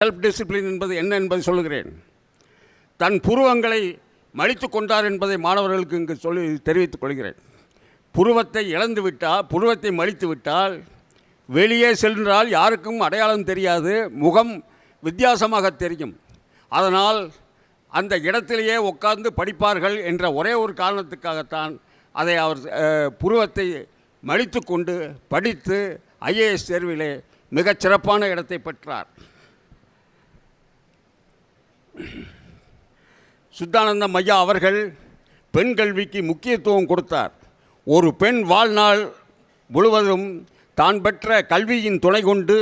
Self discipline என்பது என்ன என்பதை சொல்லுகிறேன். தன் புருவங்களை மலித்து கொண்டார் என்பதை மாணவர்களுக்கு இங்கு தெரிவித்துக் கொள்கிறேன். புருவத்தை இழந்து விட்டால், புருவத்தை மலித்து விட்டால் வெளியே சென்றால் யாருக்கும் அடையாளம் தெரியாது, முகம் வித்தியாசமாக தெரியும். அதனால் அந்த இடத்திலேயே உட்கார்ந்து படிப்பார்கள் என்ற ஒரே ஒரு காரணத்துக்காகத்தான் அதை அவர் புருவத்தை மலித்து கொண்டு படித்து IAS தேர்விலே மிகச் சிறப்பான இடத்தை பெற்றார். சுத்தானந்தம் ஐயா அவர்கள் பெண் கல்விக்கு முக்கியத்துவம் கொடுத்தார். ஒரு பெண் வாழ்நாள் முழுவதும் தான் பெற்ற கல்வியின் துணை கொண்டு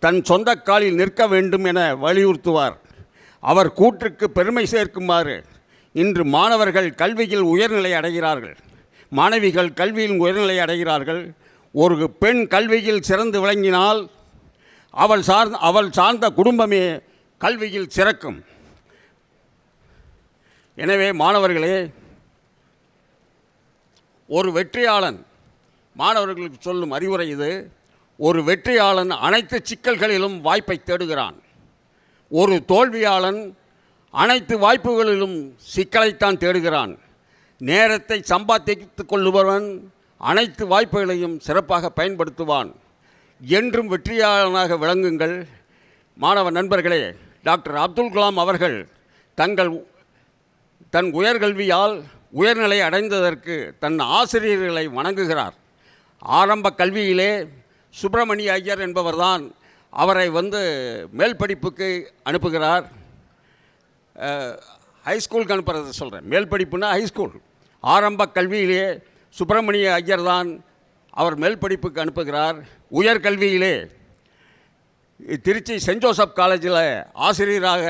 தன் சொந்த காலில் நிற்க வேண்டும் என வலியுறுத்துவார். அவர் கூற்றுக்கு பெருமை சேர்க்குமாறு இன்று மாணவர்கள் கல்வியில் உயர்நிலை அடைகிறார்கள், மாணவிகள் கல்வியில் உயர்நிலை அடைகிறார்கள். ஒரு பெண் கல்வியில் சிறந்து விளங்கினால் அவள் சார்ந்த குடும்பமே கல்வியில் சிறக்கும். எனவே மாணவர்களே, ஒரு வெற்றியாளன், மாணவர்களுக்கு சொல்லும் அறிவுரை இது, ஒரு வெற்றியாளன் அனைத்து சிக்கல்களிலும் வாய்ப்பை தேடுகிறான். ஒரு தோல்வியாளன் அனைத்து வாய்ப்புகளிலும் சிக்கலைத்தான் தேடுகிறான். நேரத்தை சம்பாதித்துக் கொள்ளுபவன் அனைத்து வாய்ப்புகளையும் சிறப்பாக பயன்படுத்துவான். என்றும் வெற்றியாளனாக விளங்குங்கள். மாணவ நண்பர்களே, டாக்டர் அப்துல் கலாம் அவர்கள் தன் உயர்கல்வியால் உயர்நிலை அடைந்ததற்கு தன் ஆசிரியர்களை வணங்குகிறார். ஆரம்ப கல்வியிலே சுப்பிரமணிய ஐயர் என்பவர்தான் அவரை மேல் படிப்புக்கு அனுப்புகிறார். ஹைஸ்கூலுக்கு அனுப்புறதை சொல்கிறேன், மேல் படிப்புனா ஹைஸ்கூல். ஆரம்ப கல்வியிலே சுப்பிரமணிய ஐயர் தான் அவர் மேல் படிப்புக்கு அனுப்புகிறார். உயர்கல்வியிலே திருச்சி சென்ட் ஜோசப் காலேஜில் ஆசிரியராக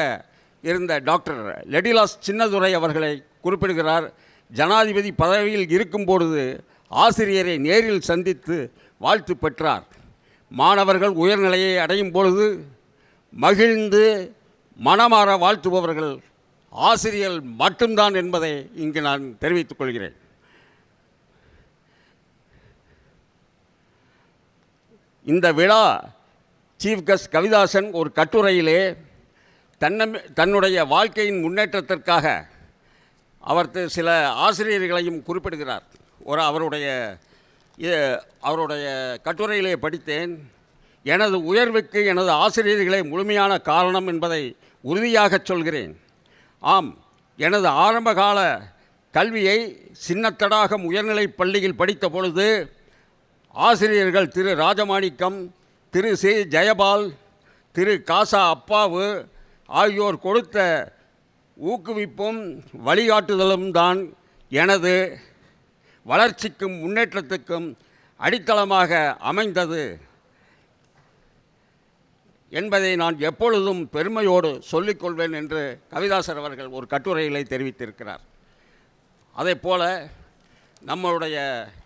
இருந்த டாக்டர் லெடிலாஸ் சின்னதுரை அவர்களை குறிப்பிடுகிறார். ஜனாதிபதி பதவியில் இருக்கும்பொழுது ஆசிரியரை நேரில் சந்தித்து வாழ்த்து பெற்றார். மாணவர்கள் உயர்நிலையை அடையும் பொழுது மகிழ்ந்து மனமாற வாழ்த்துபவர்கள் ஆசிரியர் மட்டும்தான் என்பதை இங்கு நான் தெரிவித்துக் கொள்கிறேன். இந்த விழா சீஃப் கெஸ்ட் கவிதாசன் ஒரு கட்டுரையிலே தன்னுடைய வாழ்க்கையின் முன்னேற்றத்திற்காக அவர் சில ஆசிரியர்களையும் குறிப்பிடுகிறார். அவருடைய கட்டுரையிலே படித்தேன். எனது உயர்வுக்கு எனது ஆசிரியர்களே முழுமையான காரணம் என்பதை உறுதியாக சொல்கிறேன். ஆம், எனது ஆரம்பகால கல்வியை சின்னத்தடாகம் உயர்நிலைப் பள்ளியில் படித்த பொழுது ஆசிரியர்கள் திரு ராஜமாணிக்கம், திரு சி ஜெயபால், திரு காசா அப்பாவு ஆகியோர் கொடுத்த ஊக்குவிப்பும் வழிகாட்டுதலும் தான் எனது வளர்ச்சிக்கும் முன்னேற்றத்துக்கும் அடித்தளமாக அமைந்தது என்பதை நான் எப்பொழுதும் பெருமையோடு சொல்லிக்கொள்வேன் என்று கவிதாசர் அவர்கள் ஒரு கட்டுரையிலே தெரிவித்திருக்கிறார். அதே போல் நம்முடைய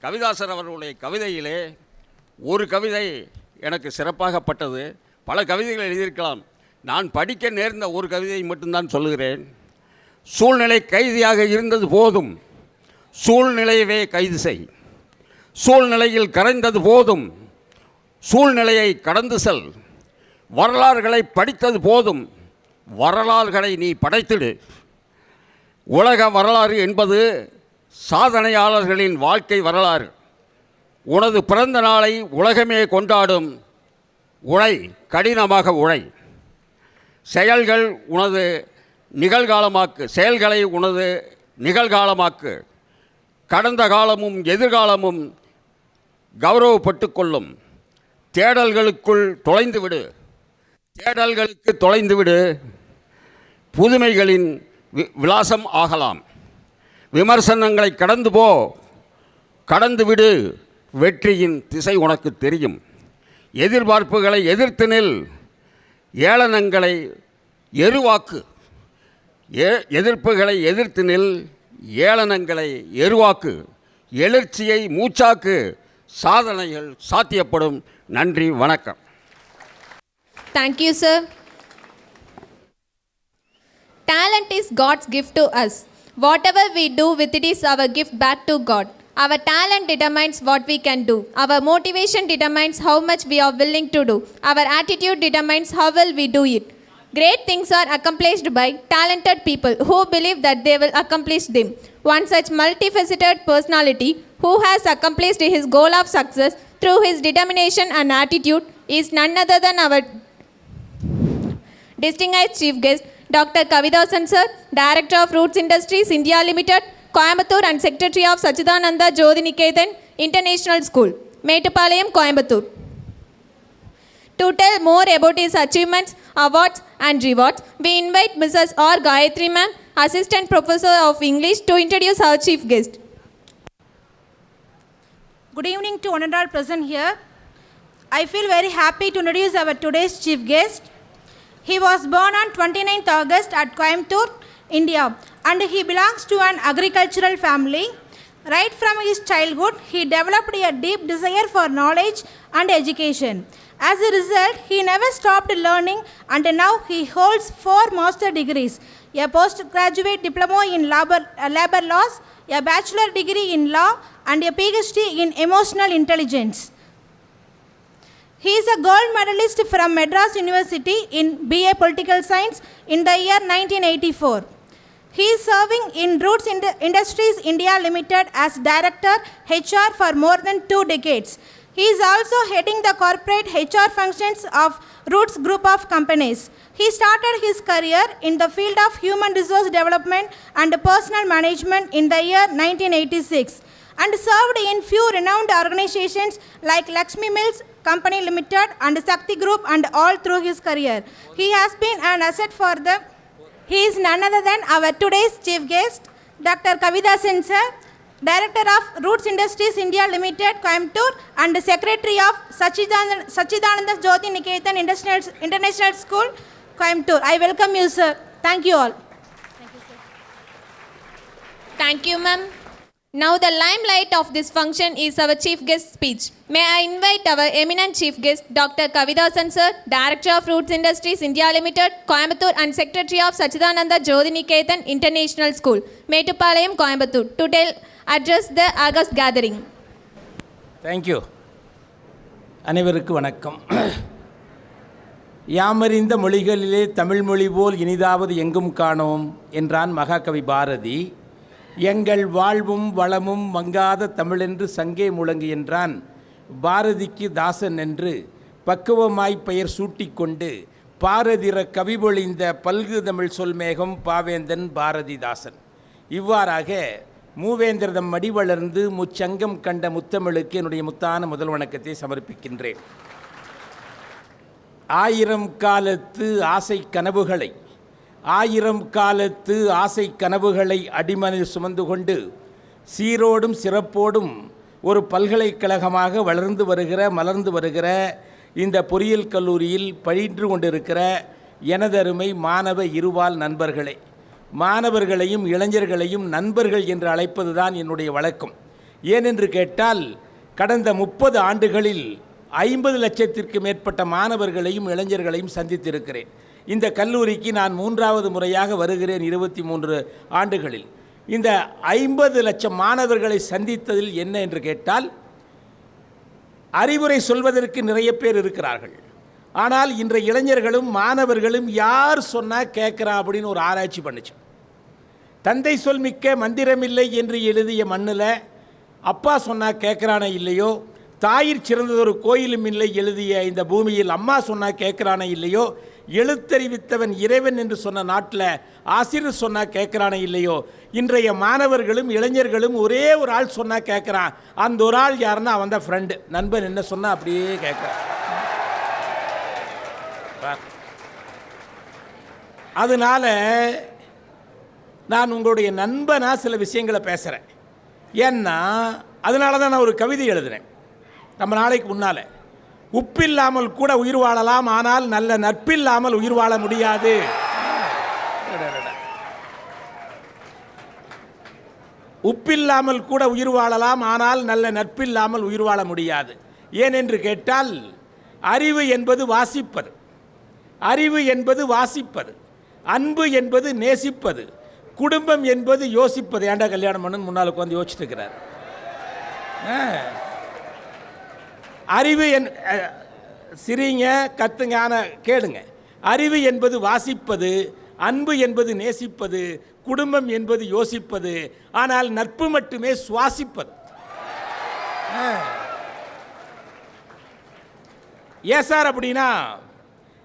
கவிதாசர் அவர்களுடைய கவிதையிலே ஒரு கவிதை எனக்கு சிறப்பாகப்பட்டது. பல கவிதைகள் எழுதியிருக்கலாம், நான் படிக்க நேர்ந்த ஒரு கவிதையை மட்டும்தான் சொல்லுகிறேன். சூழ்நிலை கைதியாக இருந்தது போதும், சூழ்நிலையவே கைது செய். சூழ்நிலையில் கரைந்தது போதும், சூழ்நிலையை கடந்து செல். வரலாறுகளை படித்தது போதும், வரலாறுகளை நீ படைத்திடு. உலக வரலாறு என்பது சாதனையாளர்களின் வாழ்க்கை வரலாறு. உனது பிறந்த நாளை உலகமே கொண்டாடும். உழை, கடினமாக உழை. செயல்களை உனது நிகழ்காலமாக்கு. கடந்த காலமும் எதிர்காலமும் கௌரவப்பட்டு கொள்ளும். தேடல்களுக்கு தொலைந்துவிடு. புதுமைகளின் விலாசம் ஆகலாம். விமர்சனங்களை கடந்துவிடு. வெற்றியின் திசை உனக்கு தெரியும். எதிர்பார்ப்புகளை எதிர்த்து நில். ஏளனங்களை எருவாக்கு. எதிர்ப்புகளை எதிர்த்து நில். ஏளனங்களை எருவாக்கு. எழுச்சியை மூச்சாக்கு. சாதனைகள் சாத்தியப்படும். நன்றி, வணக்கம். Thank you, sir. Talent is God's gift to us. Whatever we do with it is our gift back to God. Our talent determines what we can do. Our motivation determines how much we are willing to do. Our attitude determines how well we do it. Great things are accomplished by talented people who believe that they will accomplish them. One such multifaceted personality who has accomplished his goal of success through his determination and attitude is none other than our distinguished chief guest, Dr. Kavidasan sir, Director of Roots Industries India Limited, Coimbatore and Secretary of Sachidananda Jyotiniketan International School, Metupalayam, Coimbatore. To tell more about his achievements, awards and rewards, we invite Mrs. R. Gayatri ma'am, Assistant Professor of English, to introduce our chief guest. Good evening to one and all present here. I feel very happy to introduce our today's chief guest. He was born on 29th August at Coimbatore, India, and he belongs to an agricultural family. Right from his childhood, he developed a deep desire for knowledge and education. As a result, he never stopped learning, and now he holds 4 master degrees, a postgraduate diploma in labor laws, a bachelor degree in law, and a PhD in emotional intelligence. He is a gold medalist from Madras University in BA Political Science in the year 1984. He is serving in Roots Industries India Limited as Director HR for more than 2 decades. He is also heading the corporate HR functions of Roots Group of Companies. He started his career in the field of human resource development and personal management in the year 1986 and served in few renowned organizations like Lakshmi Mills Company Limited and Sakti Group and all through his career. He has been an asset for them. He is none other than our today's chief guest, Dr. Kavidasan sir, Director of Roots Industries India Limited, Coimbatore, and Secretary of Sachidananda Jyotiniketan International School, Coimbatore. I welcome you, sir. Thank you all. Thank you, sir. Thank you, ma'am. Now the limelight of this function is our chief guest speech. May I invite our eminent chief guest, Dr. Kavidasan sir, Director of Roots Industries India Limited, Coimbatore, and Secretary of Sachidananda Jyotiniketan International School, Metupalayam, Coimbatore, to address the August gathering. Thank you. அனைவருக்கு வணக்கம். யாமறிந்த மொழிகளிலே தமிழ் மொழி போல் இனிதாவது எங்கும் காணோம் என்றான் மகாகவி பாரதி. எங்கள் வாழ்வும் வளமும் மங்காத தமிழென்று சங்கே முழங்கு என்றான் பாரதிக்கு தாசன் என்று பக்குவமாய் பெயர் சூட்டிக்கொண்டு பாரதிர கவிபொழிந்த பல்கு தமிழ் சொல்மேகம் பாவேந்தன் பாரதிதாசன். இவ்வாறாக மூவேந்திரதம் மடி வளர்ந்து முச்சங்கம் கண்ட முத்தமிழுக்கு என்னுடைய முத்தான முதல் வணக்கத்தை சமர்ப்பிக்கின்றேன். 1000 காலத்து ஆசை கனவுகளை 1000 காலத்து ஆசை கனவுகளை அடிமனில் சுமந்து கொண்டு சீரோடும் சிறப்போடும் ஒரு பல்கலைக்கழகமாக மலர்ந்து வருகிற இந்த பொறியியல் கல்லூரியில் பயின்று கொண்டிருக்கிற எனதருமை மாணவ இருபால் நண்பர்களே, மாணவர்களையும் இளைஞர்களையும் நண்பர்கள் என்று அழைப்பது தான் என்னுடைய வழக்கம். ஏனென்று கேட்டால் கடந்த 30 ஆண்டுகளில் 50 லட்சத்திற்கு மேற்பட்ட மாணவர்களையும் இளைஞர்களையும் சந்தித்திருக்கிறேன். இந்த கல்லூரிக்கு நான் 3வது முறையாக வருகிறேன் 23 ஆண்டுகளில். இந்த 50 லட்சம் மாணவர்களை சந்தித்ததில் என்ன என்று கேட்டால், அறிவுரை சொல்வதற்கு நிறைய பேர் இருக்கிறார்கள். ஆனால் இன்றைய இளைஞர்களும் மாணவர்களும் யார் சொன்னால் கேட்குறா அப்படின்னு ஒரு ஆராய்ச்சி பண்ணிச்சு. தந்தை சொல் மிக்க மந்திரமில்லை என்று எழுதிய மண்ணில் அப்பா சொன்னால் கேட்குறானே இல்லையோ, தாயிற் சிறந்ததொரு கோயிலும் இல்லை எழுதிய இந்த பூமியில் அம்மா சொன்னால் கேட்குறானே இல்லையோ, எழுத்தறிவித்தவன் இறைவன் என்று சொன்ன நாட்டில் ஆசிரியர் சொன்னால் கேட்குறானே இல்லையோ, இன்றைய மாணவர்களும் இளைஞர்களும் ஒரே ஒரு ஆள் சொன்னால் கேட்குறான். அந்த ஒரு ஆள் யாருன்னா அவன் தான் ஃப்ரெண்டு, நண்பன் என்ன சொன்னால் அப்படியே கேட்குறான். அதனால் நான் உங்களுடைய நண்பனாக சில விஷயங்களை பேசுகிறேன். ஏன்னா அதனால தான் நான் ஒரு கவிதை எழுதுகிறேன் நம்ம நாளைக்கு முன்னால். உப்பில்லாமல் கூட உயிர் வாழலாம், ஆனால் நல்ல நட்பில்லாமல் உயிர் வாழ முடியாது. உப்பில்லாமல் கூட உயிர் வாழலாம், ஆனால் நல்ல நட்பில்லாமல் உயிர் வாழ முடியாது. ஏனென்று கேட்டால் அறிவு என்பது வாசிப்பது, அறிவு என்பது வாசிப்பது, அன்பு என்பது நேசிப்பது, குடும்பம் என்பது யோசிப்பது. ஏண்டா கல்யாணம் பண்ணு முன்னால் உட்காந்து யோசிச்சுட்டு இருக்கிறார். அறிவு சிரிங்க, கத்துங்க, ஆனால் கேளுங்க. அறிவு என்பது வாசிப்பது, அன்பு என்பது நேசிப்பது, குடும்பம் என்பது யோசிப்பது, ஆனால் நட்பு மட்டுமே சுவாசிப்பது. ஏன் சார் அப்படின்னா,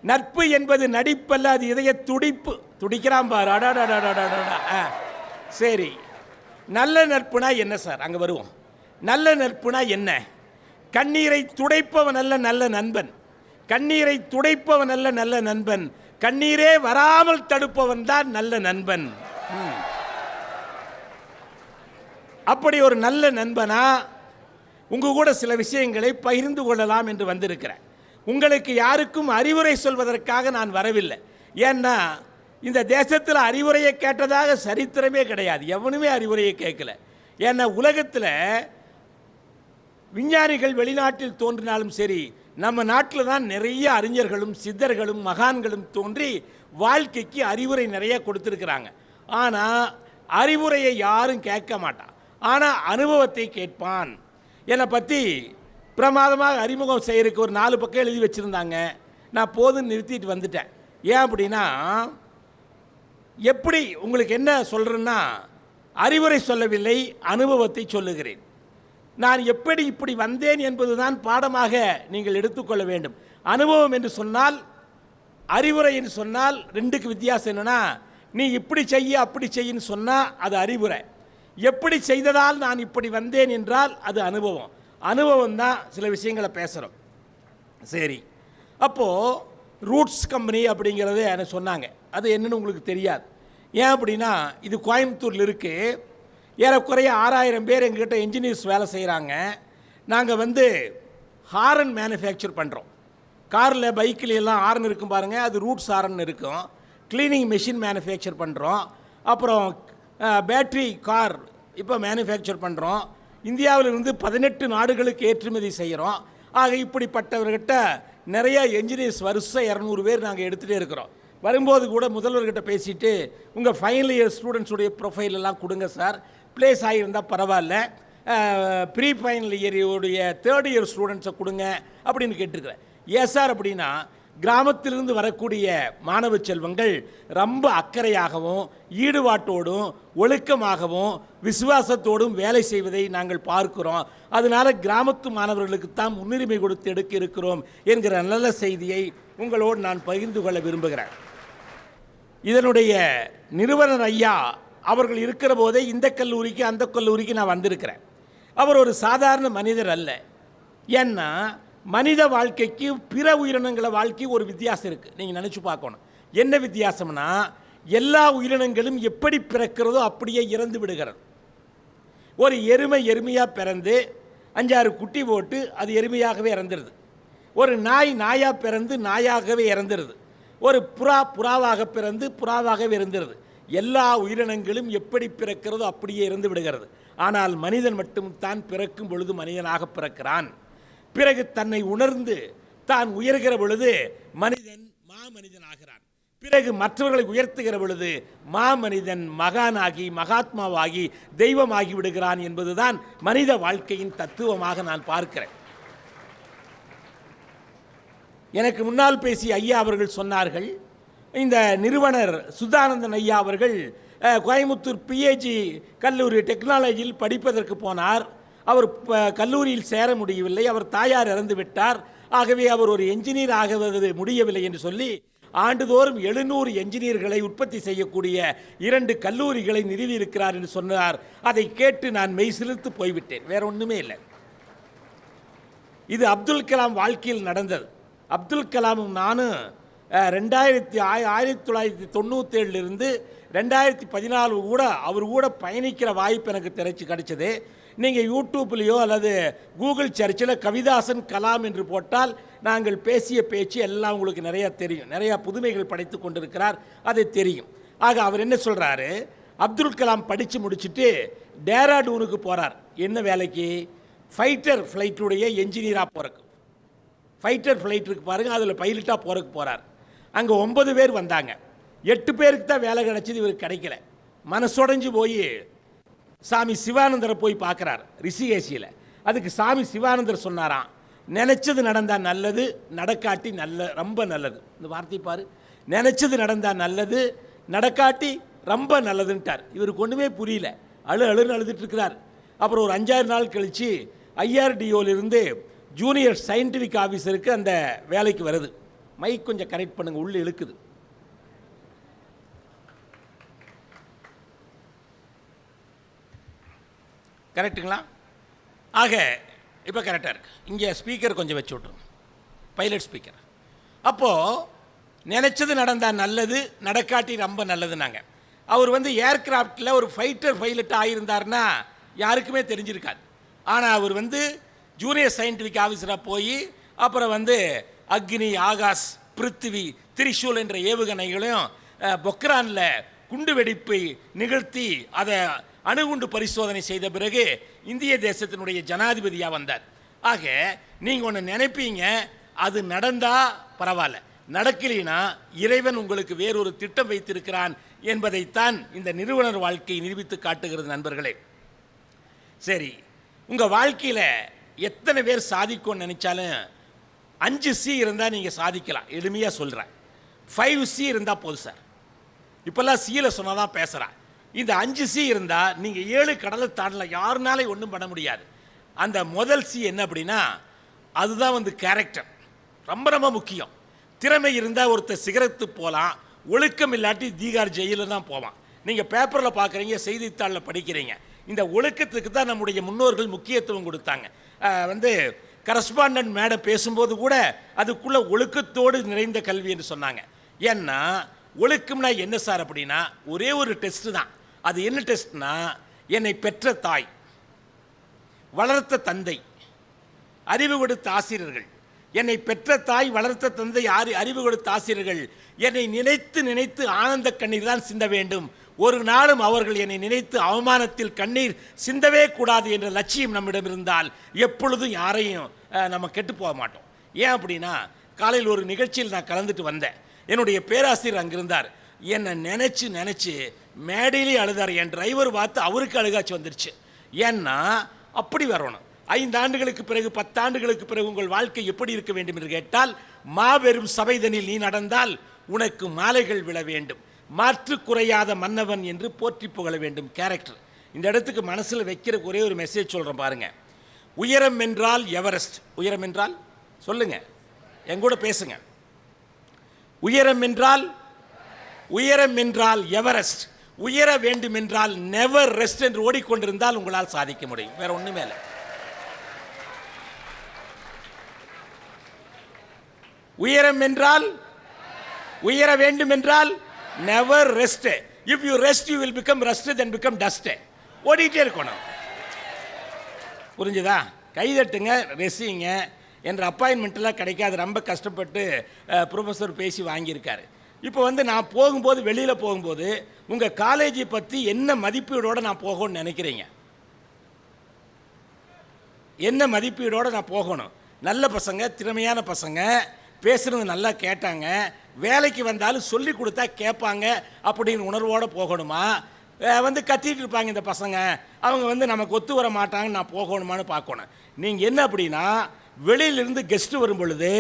நட்பு என்பது நடிப்பல்ல, அது இதய துடிப்பு. துடிக்கிறான் பாரு, அடாடாடாடாடா. சரி, நல்ல நட்புனா என்ன சார்? அங்கே வருவோம். நல்ல நட்புனா என்ன? கண்ணீரை துடைப்பவன் அல்ல நல்ல நண்பன், கண்ணீரை துடைப்பவன் அல்ல நல்ல நண்பன், கண்ணீரே வராமல் தடுப்பவன் தான் நல்ல நண்பன். அப்படி ஒரு நல்ல நண்பனா உங்க கூட சில விஷயங்களை பகிர்ந்து கொள்ளலாம் என்று வந்திருக்கிறேன். உங்களுக்கு யாருக்கும் அறிவுரை சொல்வதற்காக நான் வரவில்லை. ஏன்னா இந்த தேசத்தில் அறிவுரையை கேட்டதாக சரித்திரமே கிடையாது. எவனுமே அறிவுரையை கேட்கல. ஏன்னா உலகத்தில் விஞ்ஞானிகள் வெளிநாட்டில் தோன்றினாலும் சரி, நம்ம நாட்டில் தான் நிறைய அறிஞர்களும் சித்தர்களும் மகான்களும் தோன்றி வாழ்க்கைக்கு அறிவுரை நிறைய கொடுத்துருக்குறாங்க. ஆனால் அறிவுரையை யாரும் கேட்க மாட்டான், ஆனால் அனுபவத்தை கேட்பான். என்னை பற்றி பிரமாதமாக அறிமுகம் செய்யறதுக்கு ஒரு 4 பக்கம் எழுதி வச்சுருந்தாங்க. நான் போதுன்னு நிறுத்திட்டு வந்துட்டேன். ஏன் அப்படின்னா, எப்படி உங்களுக்கு என்ன சொல்கிறேன்னா, அறிவுரை சொல்லவில்லை, அனுபவத்தை சொல்லுகிறேன். நான் எப்படி இப்படி வந்தேன் என்பதுதான் பாடமாக நீங்கள் எடுத்துக்கொள்ள வேண்டும். அனுபவம் என்று சொன்னால், அறிவுரை என்று சொன்னால் ரெண்டுக்கு வித்தியாசம் என்னென்னா, நீ இப்படி செய்ய அப்படி செய்யின்னு சொன்னால் அது அறிவுரை. எப்படி செய்ததால் நான் இப்படி வந்தேன் என்றால் அது அனுபவம். அனுபவம் தான் சில விஷயங்களை பேசுகிறோம். சரி, அப்போது ரூட்ஸ் கம்பெனி அப்படிங்கிறத எனக்கு சொன்னாங்க. அது என்னன்னு உங்களுக்கு தெரியாது. ஏன் அப்படின்னா, இது கோயம்புத்தூரில் இருக்குது. ஏறக்குறைய 6000 பேர் எங்ககிட்ட என்ஜினியர்ஸ் வேலை செய்கிறாங்க. நாங்கள் ஹாரன் மேனுஃபேக்சர் பண்ணுறோம். காரில் பைக்கில் எல்லாம் ஹாரன் இருக்கும் பாருங்கள், அது ரூட்ஸ் ஹாரன் இருக்கும். க்ளீனிங் மெஷின் மேனுஃபேக்சர் பண்ணுறோம். அப்புறம் பேட்ரி கார் இப்போ மேனுஃபேக்சர் பண்ணுறோம். இந்தியாவிலிருந்து 18 நாடுகளுக்கு ஏற்றுமதி செய்கிறோம். ஆக இப்படிப்பட்டவர்கிட்ட நிறைய என்ஜினியர்ஸ் வருஷம் 200 பேர் நாங்கள் எடுத்துகிட்டே இருக்கிறோம். வரும்போது கூட முதல்வர்கிட்ட பேசிவிட்டு, உங்கள் ஃபைனல் இயர் ஸ்டூடெண்ட்ஸுடைய ப்ரொஃபைல் எல்லாம் கொடுங்க சார், ப்ளேஸ் ஆகியிருந்தால் பரவாயில்ல, ப்ரீ ஃபைனல் இயருடைய 3rd இயர் ஸ்டூடெண்ட்ஸை கொடுங்க அப்படின்னு கேட்டிருக்கிறேன். ஏன் சார் அப்படின்னா, கிராமத்திலிருந்து வரக்கூடிய மாணவ செல்வங்கள் ரொம்ப அக்கறையாகவும் ஈடுபாட்டோடும் ஒழுக்கமாகவும் விசுவாசத்தோடும் வேலை செய்வதை நாங்கள் பார்க்கிறோம். அதனால் கிராமத்து மாணவர்களுக்கு தான் முன்னுரிமை கொடுத்து எடுக்க இருக்கிறோம் என்கிற நல்ல செய்தியை உங்களோடு நான் பகிர்ந்து கொள்ள விரும்புகிறேன். இதனுடைய நிறுவனர் ஐயா அவர்கள் இருக்கிற போதே இந்த கல்லூரிக்கு அந்த கல்லூரிக்கு நான் வந்திருக்கிறேன். அவர் ஒரு சாதாரண மனிதர் அல்ல. ஏன்னா மனித வாழ்க்கைக்கு பிற உயிரினங்கள வாழ்க்கை ஒரு வித்தியாசம் இருக்குது. நீங்கள் நினச்சி பார்க்கணும். என்ன வித்தியாசம்னா, எல்லா உயிரினங்களும் எப்படி பிறக்கிறதோ அப்படியே இறந்து விடுகிறது. ஒரு எருமையாக பிறந்து 5-6 குட்டி போட்டு அது எருமையாகவே இறந்துடுது. ஒரு நாயாக பிறந்து நாயாகவே இறந்துடுது. ஒரு புறாவாக பிறந்து புறாவாகவே இறந்துடுது. எல்லா உயிரினங்களும் எப்படி பிறக்கிறதோ அப்படியே இறந்து விடுகிறது. ஆனால் மனிதன் மட்டும்தான் பிறக்கும் பொழுது மனிதனாக பிறக்கிறான். பிறகு தன்னை உணர்ந்து தான் உயர்கிற பொழுது மனிதன் மாமனிதன் ஆகிறான். பிறகு மற்றவர்களை உயர்த்துகிற பொழுது மாமனிதன் மகானாகி மகாத்மாவாகி தெய்வமாகி விடுகிறான் என்பதுதான் மனித வாழ்க்கையின் தத்துவமாக நான் பார்க்கிறேன். எனக்கு முன்னால் பேசிய ஐயா அவர்கள் சொன்னார்கள், இந்த நிறுவனர் சுதானந்தன் ஐயா அவர்கள் கோயம்புத்தூர் பிஏஜி கல்லூரி டெக்னாலஜியில் படிப்பதற்கு போனார். அவர் கல்லூரியில் சேர முடியவில்லை. அவர் தாயார் இறந்து விட்டார். ஆகவே அவர் ஒரு என்ஜினியர் ஆகுவது முடியவில்லை என்று சொல்லி ஆண்டுதோறும் 700 என்ஜினியர்களை உற்பத்தி செய்யக்கூடிய 2 கல்லூரிகளை நிறுவியிருக்கிறார் என்று சொன்னார். அதை கேட்டு நான் மெய் சிலிர்த்து போய்விட்டேன். வேற ஒன்றுமே இல்லை. இது அப்துல் கலாம் வாழ்க்கையில் நடந்தது. அப்துல் கலாமும் நானும் 1997 2014 கூட அவர் கூட பயணிக்கிற வாய்ப்பு எனக்கு கிடைச்சது. நீங்கள் யூடியூப்லேயோ அல்லது கூகுள் சர்ச்சில் கவிதாசன் கலாம் என்று போட்டால் நாங்கள் பேசிய பேச்சு எல்லாம் உங்களுக்கு நிறையா தெரியும். நிறையா புதுமைகள் படைத்து கொண்டிருக்கிறார், அது தெரியும். ஆக அவர் என்ன சொல்கிறாரு, அப்துல் கலாம் படித்து முடிச்சுட்டு டேராடூனுக்கு போகிறார். என்ன வேலைக்கு? ஃபைட்டர் ஃப்ளைட்டுடைய என்ஜினியராக போகிறக்கு. ஃபைட்டர் ஃப்ளைட் இருக்கு பாருங்கள், அதில் பைலட்டாக போகிறக்கு போகிறார். அங்கே 9 பேர் வந்தாங்க. 8 பேருக்கு தான் வேலை கிடைச்சது, இவருக்கு கிடைக்கல. மனசுடைஞ்சு போய் சாமி சிவானந்தரை போய் பார்க்குறார் ரிஷிகேசியில். அதுக்கு சாமி சிவானந்தர் சொன்னாராம், நினச்சது நடந்தால் நல்லது, நடக்காட்டி ரொம்ப நல்லது. இந்த வார்த்தை பாரு, நினச்சது நடந்தால் நல்லது, நடக்காட்டி ரொம்ப நல்லதுன்ட்டார். இவருக்கு ஒன்றுமே புரியல, அழுன்னு அழுதுட்டு இருக்கிறார். அப்புறம் ஒரு 5-6 நாள் கழித்து IRDOலிருந்து ஜூனியர் சயின்டிஃபிக் ஆஃபீஸருக்கு அந்த வேலைக்கு வருது. மைக் கொஞ்சம் கரெக்ட் பண்ணுங்கள், உள்ளே இழுக்குது. கரெக்டுங்களா? ஆக இப்போ கரெக்டாக இருக்குது. இங்கே ஸ்பீக்கர் கொஞ்சம் வச்சு விட்ருங்க, பைலட் ஸ்பீக்கர். அப்போது நினச்சது நடந்தால் நல்லது, நடக்காட்டி ரொம்ப நல்லதுனாங்க. அவர் ஏர்கிராஃப்டில் ஒரு ஃபைட்டர் பைலட் ஆகியிருந்தார்னா யாருக்குமே தெரிஞ்சிருக்காது. ஆனால் அவர் ஜூனியர் சயின்டிஃபிக் ஆஃபீஸராக போய் அப்புறம் அக்னி, ஆகாஷ், பிருத்திவி, திரிசூல் என்ற ஏவுகணைகளையும் பொக்ரானில் குண்டு வெடிப்பை நிகழ்த்தி அதை அணுகுண்டு பரிசோதனை செய்த பிறகு இந்திய தேசத்தினுடைய ஜனாதிபதியாக வந்தார். ஆக நீங்கள் ஒன்று நினைப்பீங்க, அது நடந்தால் பரவாயில்ல, நடக்கலைன்னா இறைவன் உங்களுக்கு வேறொரு திட்டம் வைத்திருக்கிறான் என்பதைத்தான் இந்த நிறுவனர் வாழ்க்கை நிரூபித்து காட்டுகிறது. நண்பர்களே, சரி, உங்கள் வாழ்க்கையில் எத்தனை பேர் சாதிக்கும்னு நினச்சாலும் 5C இருந்தால் நீங்கள் சாதிக்கலாம். எளிமையாக சொல்கிறேன், 5C இருந்தால் போதும் சார். இப்போல்லாம் Cயில் சொன்னால் தான் பேசுகிறேன். இந்த 5C இருந்தால் நீங்கள் 7 கடலை தாண்டலாம், யாருனாலே ஒன்றும் பண்ண முடியாது. அந்த முதல் C என்ன அப்படின்னா, அதுதான் கேரக்டர். ரொம்ப ரொம்ப முக்கியம். திறமை இருந்தால் ஒருத்தர் சிகரத்து போகலாம், ஒழுக்கம் இல்லாட்டி தீகார் ஜெயிலில் தான் போவான். நீங்கள் பேப்பரில் பார்க்குறீங்க, செய்தித்தாளில் படிக்கிறீங்க. இந்த ஒழுக்கத்துக்கு தான் நம்முடைய முன்னோர்கள் முக்கியத்துவம் கொடுத்தாங்க. கரஸ்பாண்டன்ட் மேடம் பேசும்போது கூட அதுக்குள்ளே ஒழுக்கத்தோடு நிறைந்த கல்வி என்று சொன்னாங்க. ஏன்னா ஒழுக்கம்னா என்ன சார் அப்படின்னா, ஒரே ஒரு டெஸ்ட்டு தான். அது என்ன டெஸ்ட்னா, என்னை பெற்ற தாய், வளர்த்த தந்தை, அறிவு கொடுத்த ஆசிரியர்கள். என்னை பெற்ற தாய், வளர்த்த தந்தை, அறிவு கொடுத்த ஆசிரியர்கள் என்னை நினைத்து நினைத்து ஆனந்த கண்ணீர் தான் சிந்த வேண்டும். ஒரு நாளும் அவர்கள் என்னை நினைத்து அவமானத்தில் கண்ணீர் சிந்தவே கூடாது என்ற லட்சியம் நம்மிடம் இருந்தால் எப்பொழுதும் யாரையும் நம்ம கெட்டு போக மாட்டோம். ஏன் அப்படின்னா, காலையில் ஒரு நிகழ்ச்சியில் நான் கலந்துட்டு வந்தேன். என்னுடைய பேராசிரியர் அங்கிருந்தார். என்னை நினச்சி மேடையிலே அழுதார். என் டிரைவர் பார்த்து அவருக்கு அழுகாச்சு வந்துருச்சு. ஏன்னா அப்படி வரணும். 5 ஆண்டுகளுக்கு பிறகு, 10 ஆண்டுகளுக்கு பிறகு உங்கள் வாழ்க்கை எப்படி இருக்க வேண்டும் என்று கேட்டால், மாபெரும் சபைதனில் நீ நடந்தால் உனக்கு மாலைகள் விழ வேண்டும், மாற்று குறையாத மன்னவன் என்று போற்றி புகழ வேண்டும். கேரக்டர். இந்த இடத்துக்கு மனசில் வைக்கிற ஒரே ஒரு மெசேஜ் சொல்கிறேன் பாருங்க. உயரம் என்றால் எவரெஸ்ட். உயரம் என்றால் சொல்லுங்க, எங்கூட பேசுங்க. உயரம் என்றால் எவரெஸ்ட். உயர வேண்டும் என்றால் நெவர் ரெஸ்ட் என்று ஓடிக்கொண்டிருந்தால் உங்களால் சாதிக்க முடியும். வேற ஒண்ணுமே இல்லை. உயரம் என்றால், உயர வேண்டும் என்றால் never rest. If you rest you will become rest, then become dust. ஓடிட்டே இருக்கணும். புரிஞ்சுதா? கைதட்டுங்க, ரெசிங்க. என்ற அப்பாயின்மெண்ட்டெல்லாம் கிடைக்காது, ரொம்ப கஷ்டப்பட்டு ப்ரொஃபஸர் பேசி வாங்கியிருக்காரு. இப்போ நான் போகும்போது, வெளியில் போகும்போது உங்கள் காலேஜை பற்றி என்ன மதிப்பீடோடு நான் போகணும்னு நினைக்கிறீங்க? என்ன மதிப்பீடோடு நான் போகணும்? நல்ல பசங்க, திறமையான பசங்க, பேசுகிறது நல்லா கேட்டாங்க, வேலைக்கு வந்தாலும் சொல்லி கொடுத்தா கேட்பாங்க அப்படின்னு உணர்வோடு போகணுமா? கத்திட்டு இருப்பாங்க இந்த பசங்க, அவங்க நமக்கு ஒத்து வர மாட்டாங்கன்னு நான் போகணுமான்னு பார்க்கணும். நீங்கள் என்ன அப்படின்னா, வெளியிலிருந்து கெஸ்ட் வரும் பொழுது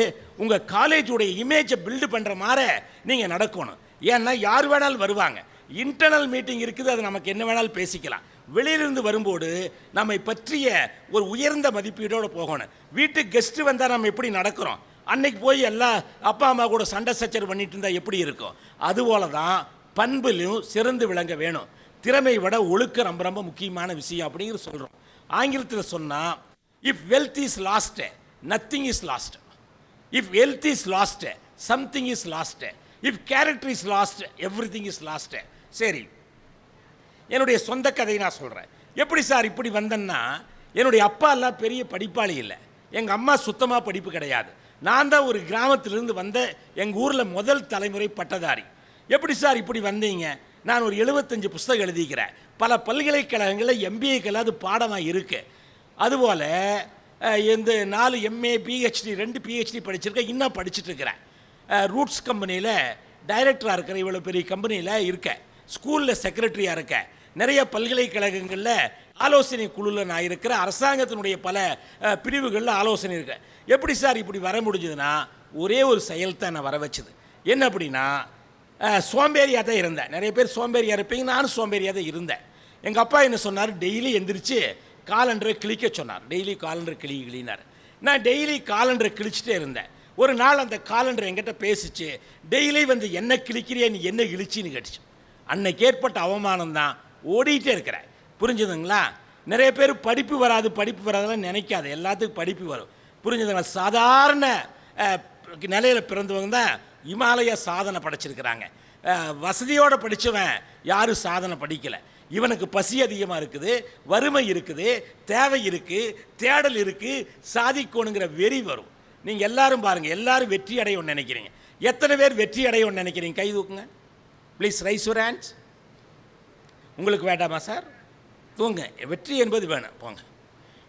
உங்கள் காலேஜுடைய இமேஜை பில்டு பண்ணுற மாதிரி நீங்கள் நடக்கணும். ஏன்னா யார் வேணாலும் வருவாங்க. இன்டர்னல் மீட்டிங் இருக்குது, அது நமக்கு என்ன வேணாலும் பேசிக்கலாம். வெளியிலிருந்து வரும்போது நம்மை பற்றிய ஒரு உயர்ந்த மதிப்பீடோடு போகணும். வீட்டுக்கு கெஸ்ட்டு வந்தால் நம்ம எப்படி நடக்கிறோம், அன்னைக்கு போய் எல்லாம் அப்பா அம்மா கூட சண்டை சச்சரவு பண்ணிட்டு இருந்தால் எப்படி இருக்கும்? அதுபோல தான் பண்பிலும் சிறந்து விளங்க வேணும். திறமை விட ஒழுக்கம் ரொம்ப ரொம்ப முக்கியமான விஷயம் அப்படிங்கிறது சொல்கிறோம். ஆங்கிலத்தில் சொன்னால், if wealth is last, nothing is last. If health is last, something is last. If character is last, every thing is last. சரி, என்னுடைய சொந்த கதையை நான் சொல்கிறேன். எப்படி சார் இப்படி வந்தேன்னா, என்னுடைய அப்பா எல்லாம் பெரிய படிப்பாளி இல்லை, எங்கள் அம்மா சுத்தமாக படிப்பு கிடையாது. நான் தான் ஒரு கிராமத்திலிருந்து வந்த எங்கள் ஊரில் முதல் தலைமுறை பட்டதாரி. எப்படி சார் இப்படி வந்தீங்க? நான் ஒரு 75 புஸ்தகம் எழுதிக்கிறேன். பல பல்கலைக்கழகங்களில் MBAக்கெல்லாம் அது பாடமாக இருக்குது. அதுபோல் இந்த 4 MA, PhD, 2 PhD படிச்சிருக்கேன். இன்னும் படிச்சுட்டு இருக்கிறேன். ரூட்ஸ் கம்பெனியில் டைரக்டராக இருக்கிற, இவ்வளோ பெரிய கம்பெனியில் இருக்கேன். ஸ்கூலில் செக்ரட்டரியாக இருக்கேன். நிறைய பல்கலைக்கழகங்களில் ஆலோசனை குழுவில் நான் இருக்கிற, அரசாங்கத்தினுடைய பல பிரிவுகளில் ஆலோசனை இருக்கேன். எப்படி சார் இப்படி வர முடிஞ்சதுன்னா, ஒரே ஒரு செயல் தான் நான் வர வச்சது. என்ன அப்படின்னா சோம்பேறியாக தான் இருந்தேன். நிறைய பேர் சோம்பேறியாக இருப்பீங்க, நானும் சோம்பேறியாக தான் இருந்தேன். எங்கள் அப்பா என்ன சொன்னார், டெய்லி எந்திரிச்சு காலண்டரை கிழிக்க சொன்னார். டெய்லி காலண்டர் கிளினார். நான் டெய்லி காலண்டரை கிழிச்சிட்டே இருந்தேன். ஒரு நாள் அந்த காலண்டர் என்கிட்ட பேசிச்சு, டெய்லி வந்து என்ன கிழிக்கிறியா, நீ என்ன இழிச்சின்னு கேட்டுச்சு. அன்னைக்கு ஏற்பட்ட அவமானம் தான் ஓடிட்டே இருக்கிறேன். புரிஞ்சுதுங்களா? நிறைய பேர் படிப்பு வராதெல்லாம் நினைக்காது, எல்லாத்துக்கும் படிப்பு வரும். புரிஞ்சுதுங்களா? சாதாரண நிலையில் பிறந்தவங்க தான் இமாலய சாதனை படைச்சிருக்கிறாங்க. வசதியோடு படித்தவன் யாரும் சாதனை படிக்கலை. இவனுக்கு பசி அதிகமாக இருக்குது, வறுமை இருக்குது, தேவை இருக்குது, தேடல் இருக்குது, சாதிக்கணுங்கிற வெறி வரும். நீங்கள் எல்லாரும் பாருங்கள், எல்லாரும் வெற்றி அடையணும்னு நினைக்கிறீங்க. எத்தனை பேர் வெற்றி அடையணும்னு நினைக்கிறீங்க? கை தூக்குங்க ப்ளீஸ். Raise your hands. உங்களுக்கு வேண்டாமா சார்? தூங்க. வெற்றி என்பது வேணும், போங்க.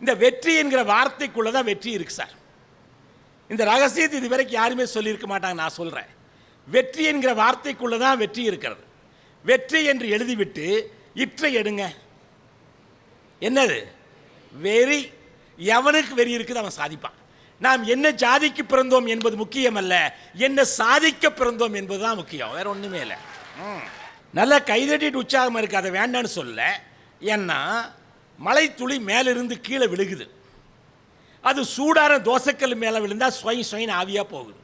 இந்த வெற்றி என்கிற வார்த்தைக்குள்ளே தான் வெற்றி இருக்குது சார். இந்த ரகசியத்தை இது வரைக்கும் யாருமே சொல்லியிருக்க மாட்டாங்க, நான் சொல்கிறேன். வெற்றி என்கிற வார்த்தைக்குள்ளே தான் வெற்றி இருக்கிறது. வெற்றி என்று எழுதிவிட்டு இற்றை எடுங்க. என்னது வெறி? எவனுக்கு வெறி இருக்குது அவன் சாதிப்பான். நாம் என்ன ஜாதிக்கு பிறந்தோம் என்பது முக்கியம் அல்ல, என்ன சாதிக்க பிறந்தோம் என்பதுதான் முக்கியம், வேற ஒன்றுமே இல்லை. நல்லா கைதட்டிட்டு உற்சாகமாக இருக்குது, அதை வேண்டான்னு சொல்ல. ஏன்னா மழை துளி மேலிருந்து கீழே விழுகுது, அது சூடான தோசைக்கல் மேலே விழுந்தால் ஸ்வயின் ஆவியாக போகுது.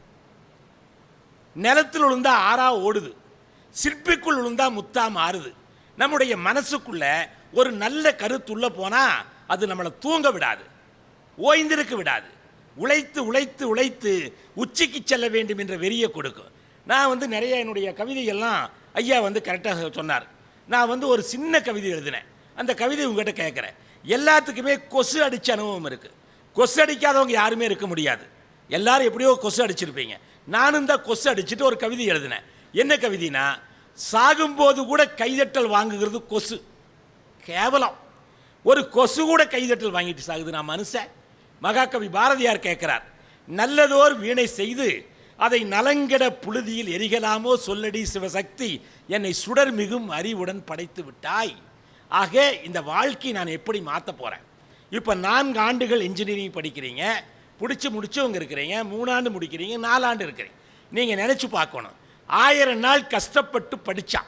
நிலத்தில் விழுந்தா ஆறா ஓடுது, சிற்பிக்குள் விழுந்தா முத்தா மாறுது. நம்முடைய மனசுக்குள்ள ஒரு நல்ல கருத்துள்ள போனால் அது நம்மளை தூங்க விடாது, ஓய்ந்திருக்க விடாது. உழைத்து உழைத்து உழைத்து உச்சிக்கு செல்ல வேண்டும் என்ற வெறியை கொடுக்கும். நான் வந்து நிறைய என்னுடைய கவிதைகள்லாம் ஐயா வந்து கரெக்டாக சொன்னார். நான் வந்து ஒரு சின்ன கவிதை எழுதினேன், அந்த கவிதை உங்கள்கிட்ட கேட்குறேன். எல்லாத்துக்குமே கொசு அடித்த அனுபவம் இருக்குது. கொசு அடிக்காதவங்க யாருமே இருக்க முடியாது. எல்லாரும் எப்படியோ கொசு அடிச்சிருப்பீங்க. நானும் தான் கொசு அடிச்சுட்டு ஒரு கவிதை எழுதினேன். என்ன கவிதைனா, சாகும்போது கூட கைதட்டல் வாங்குகிறது கொசு. கேவலம். ஒரு கொசு கூட கைதட்டல் வாங்கிட்டு சாகுது, நான் மனுஷன். மகாகவி பாரதியார் கேட்கிறார், நல்லதோர் வீணை செய்து அதை நலங்கெட புழுதியில் எரிகலாமோ சொல்லடி சிவசக்தி, என்னை சுடர் மிகும் அறிவுடன் படைத்து விட்டாய். ஆக இந்த வாழ்க்கை நான் எப்படி மாற்ற போகிறேன்? இப்போ 4 ஆண்டுகள் இன்ஜினியரிங் படிக்கிறீங்க, முடிச்சவங்க இருக்கிறீங்க, 3 ஆண்டு முடிக்கிறீங்க, 4 ஆண்டு இருக்கிறீங்க. நீங்கள் நினச்சி பார்க்கணும், 1000 நாள் கஷ்டப்பட்டு படித்தா,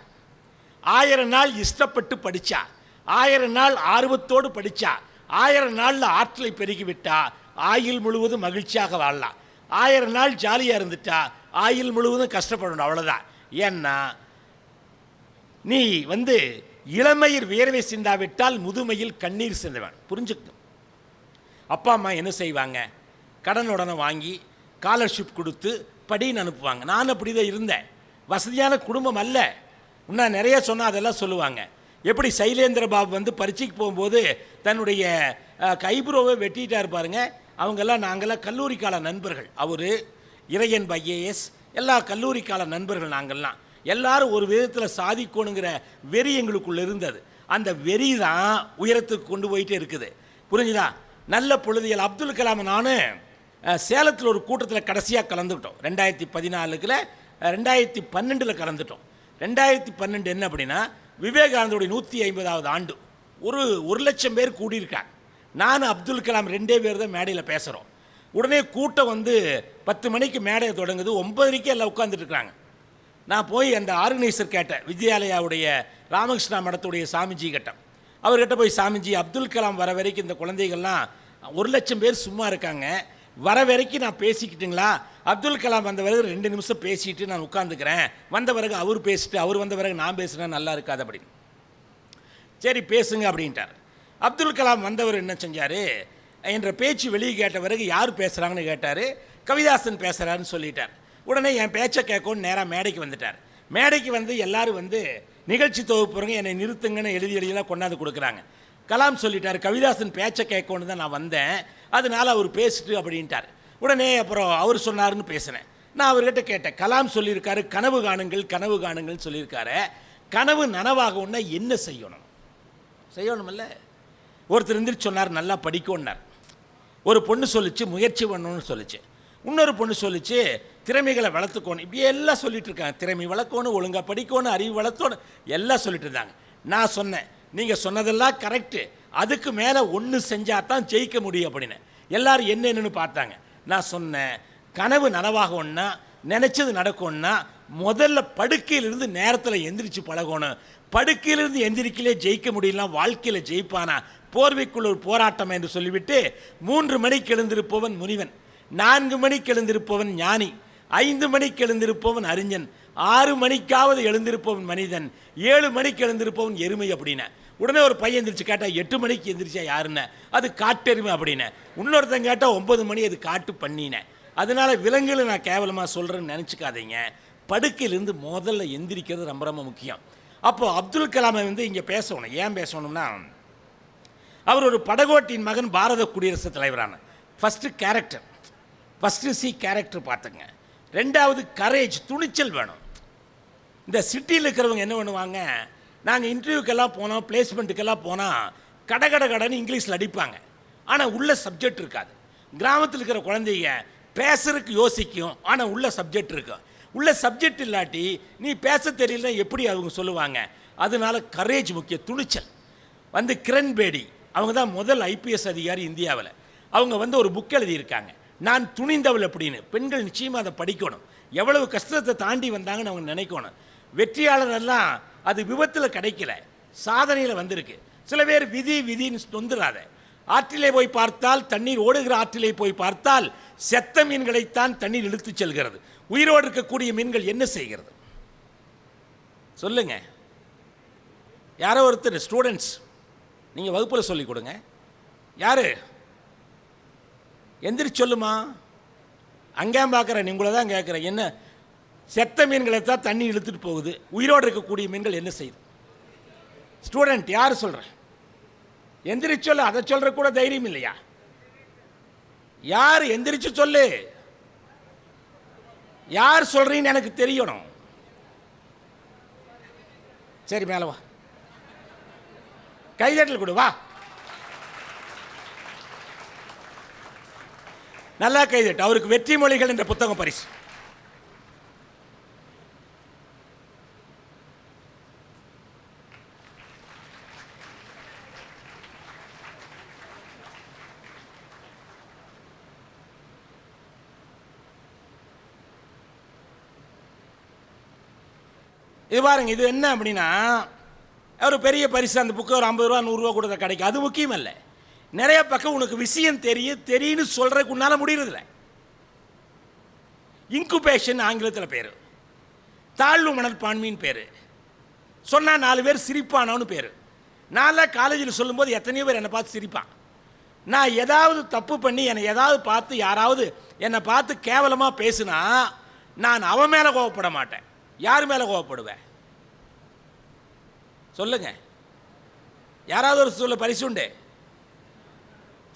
1000 நாள் இஷ்டப்பட்டு படித்தா, 1000 நாள் ஆர்வத்தோடு படித்தா, 1000 நாளில் ஆற்றலை பெருகிவிட்டா ஆயுள் முழுவதும் மகிழ்ச்சியாக வாழலாம். 1000 நாள் ஜாலியாக இருந்துட்டா ஆயுள் முழுவதும் கஷ்டப்படணும், அவ்வளோதான். ஏன்னா நீ வந்து இளமையில் வியர்வை சிந்தாவிட்டால் முதுமையில் கண்ணீர் சிந்தவன். புரிஞ்சுக்கணும். அப்பா அம்மா என்ன செய்வாங்க, கடனுடனே வாங்கி ஸ்காலர்ஷிப் கொடுத்து படின்னு அனுப்புவாங்க. நான் அப்படி தான் இருந்தேன். வசதியான குடும்பம் அல்ல. இன்னும் நிறைய சொன்னால் அதெல்லாம் சொல்லுவாங்க. எப்படி சைலேந்திர பாபு வந்து பரீட்சைக்கு போகும்போது தன்னுடைய கைப்ரோவை வெட்டிட்டார் பாருங்க. அவங்கெல்லாம் நாங்கள்லாம் கல்லூரி கால நண்பர்கள். அவர் இறையன் ஐஏஎஸ், எல்லா கல்லூரி கால நண்பர்கள். நாங்கள்லாம் எல்லாரும் ஒரு விதத்தில் சாதிக்கணுங்கிற வெறி எங்களுக்குள்ள இருந்தது. அந்த வெறி தான் உயரத்துக்கு கொண்டு போயிட்டே இருக்குது. புரிஞ்சுதா? நல்ல பொழுதியல். அப்துல் கலாம் நானும் சேலத்தில் ஒரு கூட்டத்தில் கடைசியாக கலந்துக்கிட்டோம். 2014 2012 கலந்துட்டோம். 2012 என்ன அப்படின்னா, விவேகானந்தோடைய 150வது ஆண்டு. 1,00,000 பேர் கூடியிருக்காங்க. நான் அப்துல் கலாம் 2 பேர் தான் மேடையில் பேசுகிறோம். உடனே கூட்டம் வந்து 10 மணிக்கு மேடையை தொடங்குது, 9:30 எல்லாம் உட்காந்துட்டு இருக்கிறாங்க. நான் போய் அந்த ஆர்கனைசர் கேட்டேன், வித்யாலயாவுடைய ராமகிருஷ்ணா மடத்துடைய சாமிஜி கிட்ட. அவர்கிட்ட போய், சாமிஜி அப்துல் கலாம் வர வரைக்கும் இந்த குழந்தைகள்லாம் 1,00,000 பேர் சும்மா இருக்காங்க, வர வரைக்கும் நான் பேசிக்கிட்டுங்களா? அப்துல் கலாம் வந்த பிறகு 2 நிமிஷம் பேசிட்டு நான் உட்காந்துக்கிறேன், வந்த பிறகு அவர் பேசிட்டு அவர் வந்த பிறகு நான் பேசுகிறேன், நல்லா இருக்காது அப்படின்னு. சரி பேசுங்க அப்படின்ட்டார். அப்துல் கலாம் வந்தவர் என்ன செஞ்சார், என்ற பேச்சு வெளியே கேட்ட பிறகு யார் பேசுகிறாங்கன்னு கேட்டார். கவிதாசன் பேசுகிறாருன்னு சொல்லிட்டார். உடனே என் பேச்சை கேட்கணும்னு நேராக மேடைக்கு வந்துட்டார். மேடைக்கு வந்து எல்லாரும் வந்து நிகழ்ச்சி தொகுப்புறங்க என்னை நிறுத்துங்கன்னு எழுதியெல்லாம் கொண்டாந்து கொடுக்குறாங்க. கலாம் சொல்லிட்டார், கவிதாசன் பேச்சை கேட்கணுன்னு தான் நான் வந்தேன், அதனால அவர் பேசிட்டு அப்படின்ட்டார். உடனே அப்புறம் அவர் சொன்னார்னு பேசினேன். நான் அவர்கிட்ட கேட்டேன், கலாம் சொல்லியிருக்காரு கனவு காணுங்கள்னு சொல்லியிருக்காரு. கனவு நனவாகணும்னா என்ன செய்யணுமில்ல? ஒருத்தர் இருந்துட்டு சொன்னார், நல்லா படிக்கணுன்னார். ஒரு பொண்ணு சொல்லிச்சு முயற்சி பண்ணணும்னு சொல்லிச்சு. இன்னொரு பொண்ணு சொல்லிச்சு திறமைகளை வளர்த்துக்கணும். இப்படியே எல்லாம் சொல்லிட்டு இருக்காங்க. திறமை வளர்க்கணும், ஒழுங்காக படிக்கணும், அறிவு வளர்த்தணும், எல்லாம் சொல்லிட்டு இருந்தாங்க. நான் சொன்னேன், நீங்கள் சொன்னதெல்லாம் கரெக்டு, அதுக்கு மேலே ஒன்று செஞ்சால் தான் ஜெயிக்க முடியும் அப்படின்னு. எல்லாரும் என்னென்னு பார்த்தாங்க. நான் சொன்னேன், கனவு நனவாகணும்னா நினச்சது நடக்கும்னா முதல்ல படுக்கையிலிருந்து நேரத்தில் எந்திரிச்சு பழகணும். படுக்கையிலிருந்து எந்திரிக்கலே ஜெயிக்க முடியலாம், வாழ்க்கையில் ஜெயிப்பானா? போர்வைக்குள் ஒரு போராட்டம் என்று சொல்லிவிட்டு 3 மணிக்கு எழுந்திருப்பவன் முனிவன், 4 மணிக்கு எழுந்திருப்பவன் ஞானி, 5 மணிக்கு எழுந்திருப்பவன் அறிஞன், 6 மணிக்காவது எழுந்திருப்பவன் மனிதன், 7 மணிக்கு எழுந்திருப்பவன் எருமை அப்படின்னா. உடனே ஒரு பையன் எந்திரிச்சு கேட்டால் 8 மணிக்கு எந்திரிச்சா யாருன்னு, அது காட்டெருமை அப்படின்னு. இன்னொருத்தன் கேட்டால் 9 மணி, அது காட்டு பண்ணினேன். அதனால் விலங்குகளை நான் கேவலமாக சொல்கிறேன்னு நினச்சிக்காதீங்க. படுக்கையிலேருந்து முதல்ல எந்திரிக்கிறது ரொம்ப ரொம்ப முக்கியம். அப்போது அப்துல் கலாமை இங்கே பேசணும். ஏன் பேசணும்னா, அவர் ஒரு படகோட்டியின் மகன், பாரத குடியரசுத் தலைவரான. ஃபஸ்ட்டு கேரக்டர் பார்த்துங்க. 2வது கரேஜ், துணிச்சல் வேணும். இந்த சிட்டியில் இருக்கிறவங்க என்ன பண்ணுவாங்க, நாங்கள் இன்டர்வியூக்கெல்லாம் போனோம், பிளேஸ்மெண்ட்டுக்கெல்லாம் போனால் கடன்னு இங்கிலீஷில் அடிப்பாங்க, ஆனால் உள்ள சப்ஜெக்ட் இருக்காது. கிராமத்தில் இருக்கிற குழந்தைங்க பேசுறதுக்கு யோசிக்கும், ஆனால் உள்ள சப்ஜெக்ட் இருக்கும். உள்ள சப்ஜெக்ட் இல்லாட்டி நீ பேச தெரியலன்னா எப்படி அவங்க சொல்லுவாங்க? அதனால கரேஜ் முக்கியம், துணிச்சல். கிரண் பேடி அவங்க தான் முதல் IPS அதிகாரி இந்தியாவில். அவங்க ஒரு புக் எழுதியிருக்காங்க, நான் துணிந்தவள் அப்படின்னு. பெண்கள் நிச்சயமாக அதை படிக்கணும். எவ்வளவு கஷ்டத்தை தாண்டி வந்தாங்கன்னு அவங்க நினைக்கணும். வெற்றியாளரெல்லாம் அது விபத்தில் கிடைக்கல, சாதனையில் வந்திருக்கு. சில பேர் விதின்னு தொந்துடாத. ஆற்றிலே போய் பார்த்தால், தண்ணீர் ஓடுகிற ஆற்றிலே போய் பார்த்தால் செத்த மீன்களைத்தான் தண்ணீர் இழுத்து செல்கிறது. உயிரோடு இருக்கக்கூடிய மீன்கள் என்ன செய்கிறது சொல்லுங்க? யாரோ ஒருத்தர் ஸ்டூடெண்ட்ஸ், நீங்கள் வகுப்பில் சொல்லிக் கொடுங்க. யார் எந்திரிச்சு சொல்லுமா? அங்கே பார்க்குறேன், உங்களை தான் கேட்குறேன். என்ன செத்த மீன்களை தான் தண்ணி இழுத்துட்டு போகுது, உயிரோடு இருக்கக்கூடிய மீன்கள் என்ன செய்யுது? ஸ்டூடெண்ட் யார் சொல்கிறேன்? எந்திரிச்சு சொல்லு. அதை சொல்கிற கூட தைரியம் இல்லையா? யார் எந்திரிச்சு சொல்லு? யார் சொல்கிறீங்கன்னு எனக்கு தெரியணும். சரி, மேலே வா, கைதட்டல் கொடு, வா, நல்லா கைதட்டு. அவருக்கு வெற்றி மொழிகள் என்ற புத்தகம் பரிசு. இது பாருங்க, இது என்ன அப்படின்னா, ஒரு பெரிய பரிசு, அந்த புக்கு ஒரு 50 ரூபா 100 ரூபா கொடுத்த கிடைக்கும். அது முக்கியம் இல்லை. நிறைய பக்கம் உனக்கு விஷயம் தெரியும்னு சொல்கிறதுக்கு உன்னால் முடியறதில்ல. இன்குபேஷன் ஆங்கிலத்தில் பேர், தாழ்வு மனப்பான்மையின் பேர். சொன்னால் 4 பேர் சிரிப்பானவனு பேர். நான்லாம் காலேஜில் சொல்லும்போது எத்தனையோ பேர் என்னை பார்த்து சிரிப்பான். நான் ஏதாவது தப்பு பண்ணி என்னை ஏதாவது பார்த்து யாராவது என்னை பார்த்து கேவலமாக பேசுனா நான் அவன் மேலே கோவப்பட மாட்டேன். யார் மேலே கோவப்படுவேன் சொல்லுங்க? யாராவது ஒரு சொல்ல பரிசு உண்டு?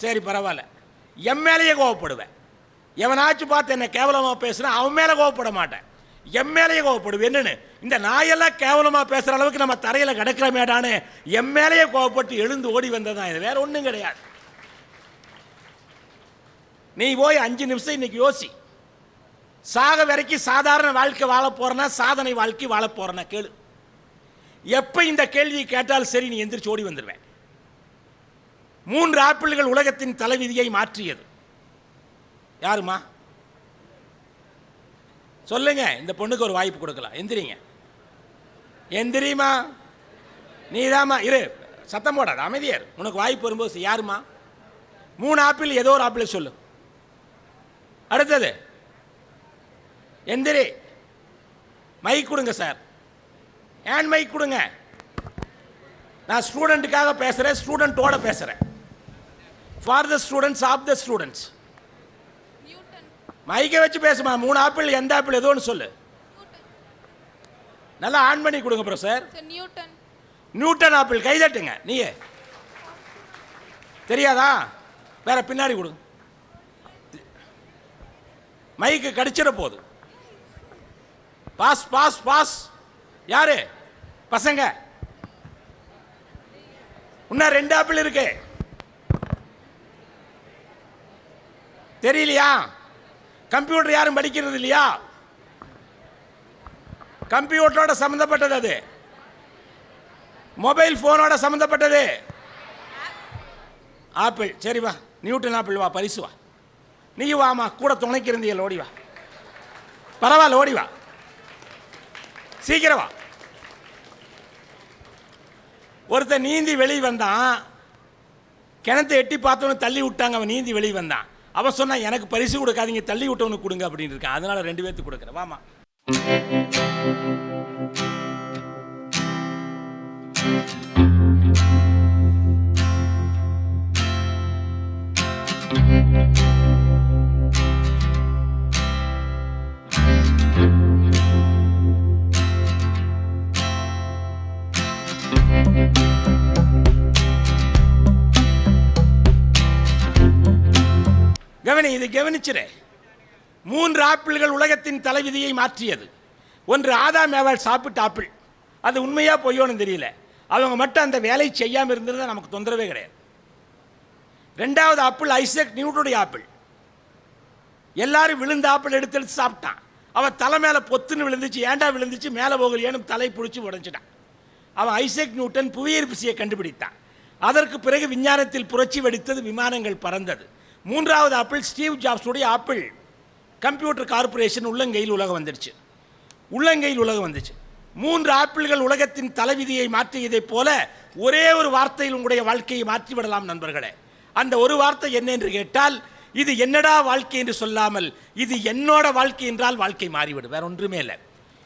சரி, பரவாயில்ல. என் மேலேயே கோவப்படுவேன். எவனாச்சும் பார்த்து என்ன கேவலமாக பேசுனா அவன் மேலே கோவப்பட மாட்டேன், என் மேலேயே கோவப்படுவேன். என்னன்னு, இந்த நாயெல்லாம் கேவலமாக பேசுகிற அளவுக்கு நம்ம தரையில் கிடக்கிற மேடானு என் மேலேயே கோவப்பட்டு எழுந்து ஓடி வந்ததான். இது வேற ஒன்றும் கிடையாது. நீ போய் 5 நிமிஷம் இன்னைக்கு யோசி. சாக வரைக்கும் சாதாரண வாழ்க்கை வாழ போறனா, சாதனை வாழ்க்கை வாழ போறனா? கேளு. எப்போ இந்த கேள்வியை கேட்டாலும் சரி, நீ எந்திரிச்சு ஓடி வந்துடுவேன். 3 ஆப்பிள்கள் உலகத்தின் தலைவிதியை மாற்றியது யாருமா? சொல்லுங்க. இந்த பொண்ணுக்கு ஒரு வாய்ப்பு கொடுக்கலாம். எந்திரிங்க, எந்திரிமா. நீதாமா, இரு, சத்தம் போடாத, அமைதியார். உனக்கு வாய்ப்பு வரும்போது யாருமா? 3 ஆப்பிள், ஏதோ ஒரு ஆப்பிள் சொல்லு. அடுத்தது எந்திரி. மைக் கொடுங்க சார், ஏன் மைக் கொடுங்க? நான் ஸ்டூடெண்ட்டுக்காக பேசுகிறேன், ஸ்டூடெண்ட்டோட பேசுகிறேன். For the students, of the students. மைக்கை வச்சு பேசுமா. 3 ஆப்பிள், எந்த ஆப்பிள் ஏதோ ஒன்று சொல்லு. நல்லா ஆன் பண்ணி கொடுங்க ப்ரோ சார். Newton apple. கைதட்டுங்க. நீயே தெரியாதா? வேற பின்னாடி கொடுங்க. மைக்கு கடிச்சிட போகுது. Pass pass pass. யாரு பசங்க? இன்னும் 2 ஆப்பிள் இருக்கு. தெரியலையா? கம்ப்யூட்டர் யாரும் படிக்கிறது இல்லையா? கம்ப்யூட்டரோட சம்பந்தப்பட்டது, அது மொபைல் போனோட சம்பந்தப்பட்டது. ஆப்பிள். சரி வா, நியூட்டன் ஆப்பிள் வா, பரிசு வா. நீ வாமா, கூட துணைக்கு இருந்தீங்க, ஓடி வா. பரவாயில்ல, ஓடி வா, சீக்கிரம் வா. ஒருத்தன் நீந்தி வெளியே வந்தான், கிணத்தை எட்டி பார்த்தவனு தள்ளி விட்டாங்க, அவன் நீந்தி வெளியே வந்தான். அவன் சொன்னா எனக்கு பரிசு கொடுக்காதீங்க, தள்ளி விட்டவனுக்கு கொடுங்க அப்படின்னு இருக்கான். அதனால 2 பேர்த்துக்கு கொடுக்குறேன், வாமா. கவனி, இது கவனிச்சிரு. 3 ஆப்பிள்கள் உலகத்தின் தலைவிதியை மாற்றியது. ஒன்று ஆதாம் ஏவாள் சாப்பிட்ட ஆப்பிள், அது உண்மையா பொய்யோன்னு தெரியல. அவங்க மட்டும் அந்த வேலை செய்யாமல் இருந்திருந்தா நமக்கு தொந்தரவே கிடையாது. 2வது ஆப்பிள் ஐசக் நியூட்டனுடைய ஆப்பிள். எல்லாரும் விழுந்த ஆப்பிள் எடுத்து சாப்பிட்டான். அவன் தலை மேலே பொத்துன்னு விழுந்துச்சு. ஏண்டா விழுந்துச்சு, மேலே போகலையான்னு தலை பிடிச்சி உடஞ்சிட்டான். அவன் ஐசக் நியூட்டன் புவியீர்ப்பு விசையை கண்டுபிடித்தான். அதற்கு பிறகு விஞ்ஞானத்தில் புரட்சி வெடித்தது, விமானங்கள் பறந்தது. 3வது ஆப்பிள் ஸ்டீவ் ஜாப்ஸுடைய ஆப்பிள். கம்ப்யூட்டர் கார்பரேஷன் உள்ளங்கையில் உலகம் வந்துடுச்சு. 3 ஆப்பிள்கள் உலகத்தின் தலைவிதியை மாற்றியதைப் போல ஒரே ஒரு வார்த்தையில் உங்களுடைய வாழ்க்கையை மாற்றிவிடலாம் நண்பர்களே. அந்த ஒரு வார்த்தை என்ன என்று கேட்டால், இது என்னடா வாழ்க்கை என்று சொல்லாமல், இது என்னோட வாழ்க்கை என்றால் வாழ்க்கை மாறிவிடும். வேற ஒன்றுமே இல்லை.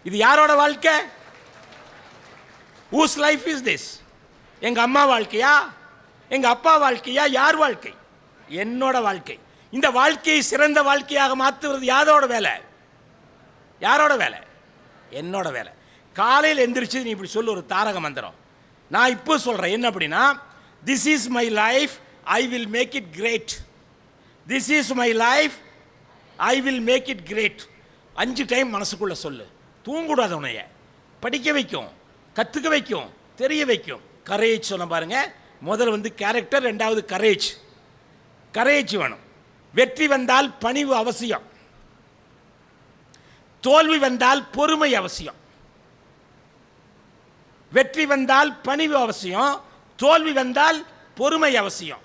இது யாரோட வாழ்க்கை? whose life is this? எங்க அம்மா வாழ்க்கையா, எங்க அப்பா வாழ்க்கையா, யார் வாழ்க்கை? என்னோட வாழ்க்கை. இந்த வாழ்க்கையை சிறந்த வாழ்க்கையாக மாற்றுவது யாரோட வேலை? யாரோட வேலை? என்னோட வேலை. காலையில் எந்திரிச்சு நீ இப்படி சொல்லு ஒரு தாரக மந்திரம். நான் இப்போ சொல்றேன் என்ன அப்படின்னா, this is my life, I will make it great. This is my life, I will make it great. 5 time மனசுக்குள்ள சொல்லு. தூங்கக்கூடாது. உன்னைய படிக்க வைக்கும், கற்றுக்க வைக்கும், தெரிய வைக்கும். கரேஜ் சொன்ன பாருங்க. முதல் வந்து கேரக்டர், 2வது கரேஜ். கரேஜ் வேணும். வெற்றி வந்தால் பணிவு அவசியம், தோல்வி வந்தால் பொறுமை அவசியம். வெற்றி வந்தால் பணிவு அவசியம், தோல்வி வந்தால் பொறுமை அவசியம்,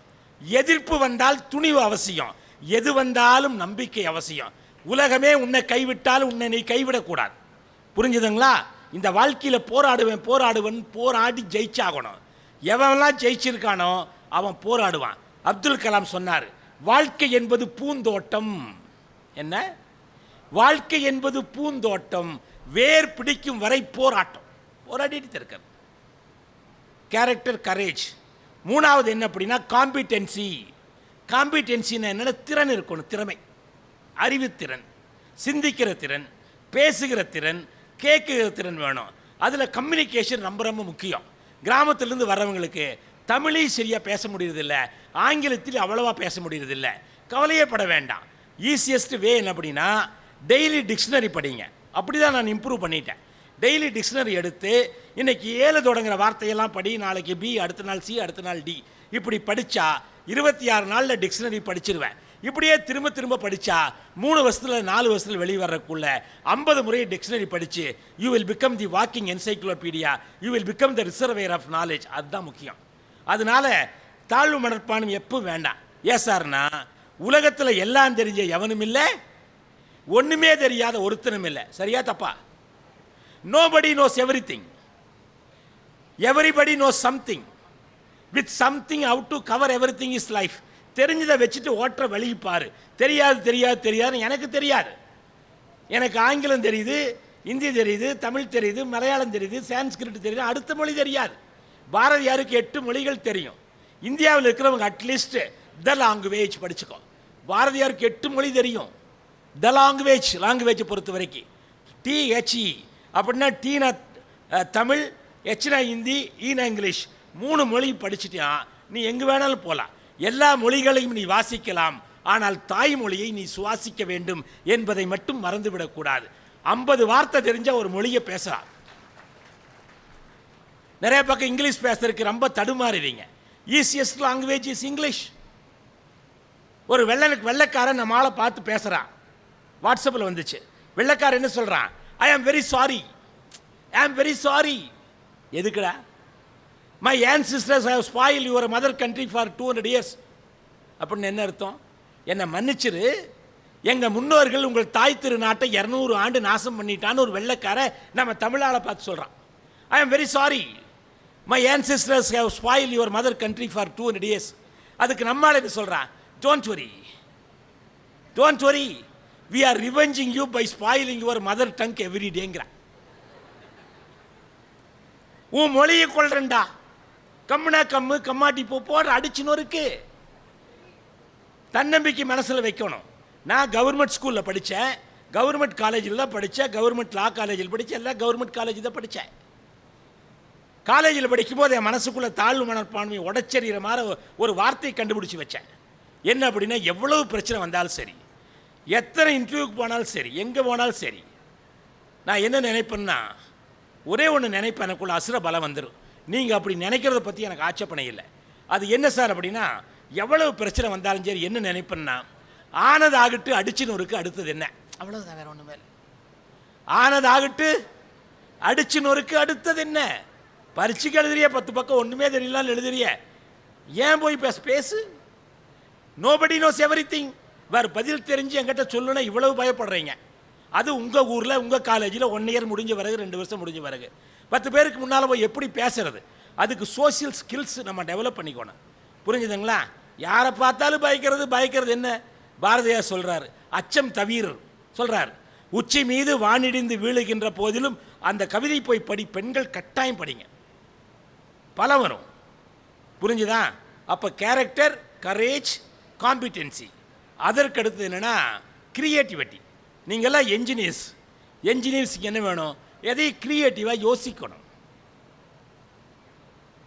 எதிர்ப்பு வந்தால் துணிவு அவசியம், எது வந்தாலும் நம்பிக்கை அவசியம். உலகமே உன்னை கைவிட்டால் உன்னை நீ கைவிடக்கூடாது. புரிஞ்சுதுங்களா? இந்த வாழ்க்கையில் போராடுவன் போராடி ஜெயிச்சாகணும். எவன்லாம் ஜெயிச்சிருக்கானோ அவன் போராடுவான். அப்துல் கலாம் சொன்னார், வாழ்க்கை என்பது பூந்தோட்டம். என்ன? வாழ்க்கை என்பது பூந்தோட்டம், வேர் பிடிக்கும் வரை போராட்டம். போராடிட்டு இருக்கார். Character, courage. 3வது என்ன அப்படின்னா காம்பிடென்சி. காம்பிடென்சின்னா என்னென்ன? திறன் இருக்கணும். திறமை, அறிவுத்திறன், சிந்திக்கிற திறன், பேசுகிற திறன், கேட்குகிற திறன் வேணும். அதில் கம்யூனிகேஷன் ரொம்ப ரொம்ப முக்கியம். கிராமத்திலேருந்து வர்றவங்களுக்கு தமிழை சரியாக பேச முடியறதில்லை, ஆங்கிலத்தில் அவ்வளவா பேச முடியறதில்லை. கவலையே பட வேண்டாம். ஈஸியஸ்ட் வே என்ன அப்படின்னா, டெய்லி டிக்ஷனரி படிங்க. அப்படி தான் நான் இம்ப்ரூவ் பண்ணிட்டேன். டெய்லி டிக்ஷனரி எடுத்து இன்னைக்கு 7 தொடங்குற வார்த்தையெல்லாம் படி, நாளைக்கு பி, அடுத்த நாள் சி, அடுத்த நாள் டி. இப்படி படித்தா 26 நாளில் டிக்ஷனரி படிச்சிருவேன். இப்படியே திரும்ப திரும்ப படித்தா 3 வருஷத்தில் 4 வருஷத்தில் வெளியே வர்றதுக்குள்ள 50 முறை டிக்ஷனரி படித்து you will become the walking encyclopedia, you will become the reservoir of knowledge. அதுதான் முக்கியம். அதனால தாழ்வு மனப்பான்மை எப்போ வேண்டாம். ஏன் சார்னா, உலகத்தில் எல்லாம் தெரிஞ்ச எவனும் இல்லை, ஒன்றுமே தெரியாத ஒருத்தனும் இல்லை. சரியா தப்பா? Nobody knows everything, everybody knows something. With something out to cover everything is life. தெரிஞ்சதை வச்சுட்டு ஓட்டுற வழியை பாரு. தெரியாது தெரியாது தெரியாது. எனக்கு தெரியாது. எனக்கு ஆங்கிலம் தெரியுது, இந்தி தெரியுது, தமிழ் தெரியுது, மலையாளம் தெரியுது, சான்ஸ்கிரிட் தெரியுது, அடுத்த மொழி தெரியாது. பாரதியாருக்கு 8 மொழிகள் தெரியும். இந்தியாவில் இருக்கிறவங்க அட்லீஸ்ட் த லாங்குவேஜ் படிச்சுக்கோ. பாரதியாருக்கு 8 மொழி தெரியும். த லாங்குவேஜ் பொறுத்த வரைக்கும் THE அப்படின்னா டீனா தமிழ், ஹெச்னா ஹிந்தி, ஈனா இங்கிலீஷ், 3 மொழி படிச்சுட்டியா நீ எங்கே வேணாலும் போகலாம். எல்லா மொழிகளையும் நீ வாசிக்கலாம், ஆனால் தாய்மொழியை நீ சுவாசிக்க வேண்டும் என்பதை மட்டும் மறந்துவிடக்கூடாது. 50 வார்த்தை தெரிஞ்ச ஒரு மொழியை பேசலாம். நிறைய பக்கம் இங்கிலீஷ் பேசுறதுக்கு ரொம்ப தடுமாறுவீங்க. Easiest language is English. ஒரு வெள்ளைக்காரன் நம்மளால பார்த்து பேசுகிறான், வாட்ஸ்அப்பில் வந்துச்சு. வெள்ளைக்காரன் என்ன சொல்கிறான்? ஐ am very sorry, I am very sorry. எதுக்குடா? My ancestors have spoiled your mother country for 200 years. அப்படின்னு என்ன அர்த்தம்? என்னை மன்னிச்சிரு, எங்கள் முன்னோர்கள் உங்கள் தாய் திருநாட்டை 200 ஆண்டு நாசம் பண்ணிட்டான்னு ஒரு வெள்ளைக்கார நம்ம தமிழால பார்த்து சொல்கிறான். I am very sorry, my ancestors have spoiled your mother country for 200 years. அதுக்கு நம்மால் இது சொல்கிறான், don't worry, don't worry, we are revenging you by spoiling your mother tongue every dayங்கிறான். உன் மொழியை கொள்றேன்டா, கம்முனா கம்மு கம்மாட்டி போன்ற அடிச்சுன்னு இருக்கு. தன்னம்பிக்கை மனசில் வைக்கணும். நான் கவர்மெண்ட் ஸ்கூலில் படித்தேன், கவர்மெண்ட் காலேஜில் தான் படித்தேன், கவர்மெண்ட் லா காலேஜில் படித்தேன், எல்லாம் கவர்மெண்ட் காலேஜ் தான் படித்தேன். காலேஜில் படிக்கும்போது என் மனசுக்குள்ளே தாழ்வு மனப்பான்மையை உடச்செறிகிற மாதிரி ஒரு வார்த்தையை கண்டுபிடிச்சி வச்சேன். என்ன அப்படின்னா, எவ்வளவு பிரச்சனை வந்தாலும் சரி, எத்தனை இன்டர்வியூக்கு போனாலும் சரி, எங்கே போனாலும் சரி, நான் என்ன நினைப்பேன்னா, ஒரே ஒன்று நினைப்பேன், எனக்குள்ள அசுர பலம் வந்துடும். நீங்கள் அப்படி நினைக்கிறத பற்றி எனக்கு ஆட்சேபனை இல்லை. அது என்ன சார் அப்படின்னா, எவ்வளவு பிரச்சனை வந்தாலும் சரி என்ன நினைப்பேன்னா, ஆனதாகட்டு அடிச்சுன்னு இருக்கு, அடுத்தது என்ன, அவ்வளோதான், வேற ஒன்றுமே இல்லை. ஆனதாகட்டு அடிச்சுன்னு இருக்கு, அடுத்தது என்ன, பரீட்சைக்கு எழுதுறிய 10 பக்கம் ஒன்றுமே தெரியலான்னு எழுதுறிய, ஏன் போய் பேசு. Nobody knows everything. வேறு பதில் தெரிஞ்சு என்கிட்ட சொல்லுன்னா இவ்வளவு பயப்படுறீங்க. அது உங்கள் ஊரில் உங்கள் காலேஜில் 1 இயர் முடிஞ்ச பிறகு, 2 வருஷம் முடிஞ்ச பிறகு 10 பேருக்கு முன்னால் போய் எப்படி பேசுறது, அதுக்கு சோசியல் ஸ்கில்ஸ் நம்ம டெவலப் பண்ணிக்கணும். புரிஞ்சுதுங்களா? யாரை பார்த்தாலும் பயக்கிறது என்ன, பாரதியார் சொல்கிறார், அச்சம் தவிர சொல்கிறார். உச்சி மீது வானிடிந்து வீழுகின்ற போதிலும் அந்த கவிதை போய் பெண்கள் கட்டாயம் படிங்க, பல வரும். புரிஞ்சுதா? அப்போ கேரக்டர், கரேஜ், காம்பிடென்சி. அதற்கு அடுத்தது என்னென்னா கிரியேட்டிவிட்டி. நீங்கள்லாம் என்ஜினியர்ஸுக்கு என்ன வேணும், எதையும் க்ரியேட்டிவாக யோசிக்கணும்.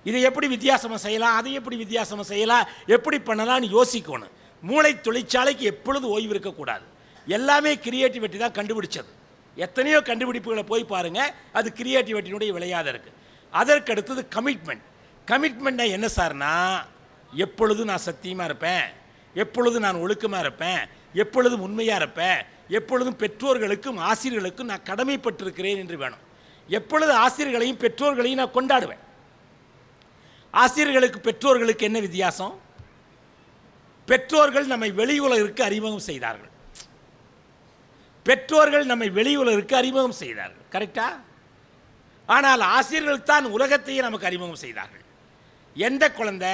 இதை எப்படி வித்தியாசமாக செய்யலாம், அதை எப்படி வித்தியாசமாக செய்யலாம், எப்படி பண்ணலாம்னு யோசிக்கணும். மூளை தொழிற்சாலைக்கு எப்பொழுது ஓய்வு இருக்கக்கூடாது. எல்லாமே கிரியேட்டிவிட்டி தான் கண்டுபிடிச்சது. எத்தனையோ கண்டுபிடிப்புகளை போய் பாருங்கள், அது கிரியேட்டிவிட்டியினுடைய விளையாத இருக்குது. அதற்கு அடுத்தது கமிட்மெண்ட். கமிட்மெண்ட்னா என்ன சார்னா, எப்பொழுதும் நான் சத்தியமாக இருப்பேன், எப்பொழுதும் நான் ஒழுக்கமாக இருப்பேன், எப்பொழுதும் உண்மையாக இருப்பேன், எப்பொழுதும் பெற்றோர்களுக்கும் ஆசிரியர்களுக்கும் நான் கடமைப்பட்டிருக்கிறேன் என்று வேணும். எப்பொழுது ஆசிரியர்களையும் பெற்றோர்களையும் நான் கொண்டாடுவேன். ஆசிரியர்களுக்கு பெற்றோர்களுக்கு என்ன வித்தியாசம்? பெற்றோர்கள் நம்மை வெளி உலகிற்கு அறிமுகம் செய்தார்கள். பெற்றோர்கள் நம்மை வெளி உலகிற்கு அறிமுகம் செய்தார்கள், கரெக்டா? ஆனால் ஆசிரியர்கள் தான் உலகத்தையே நமக்கு அறிமுகம் செய்தார்கள். எந்த குழந்தை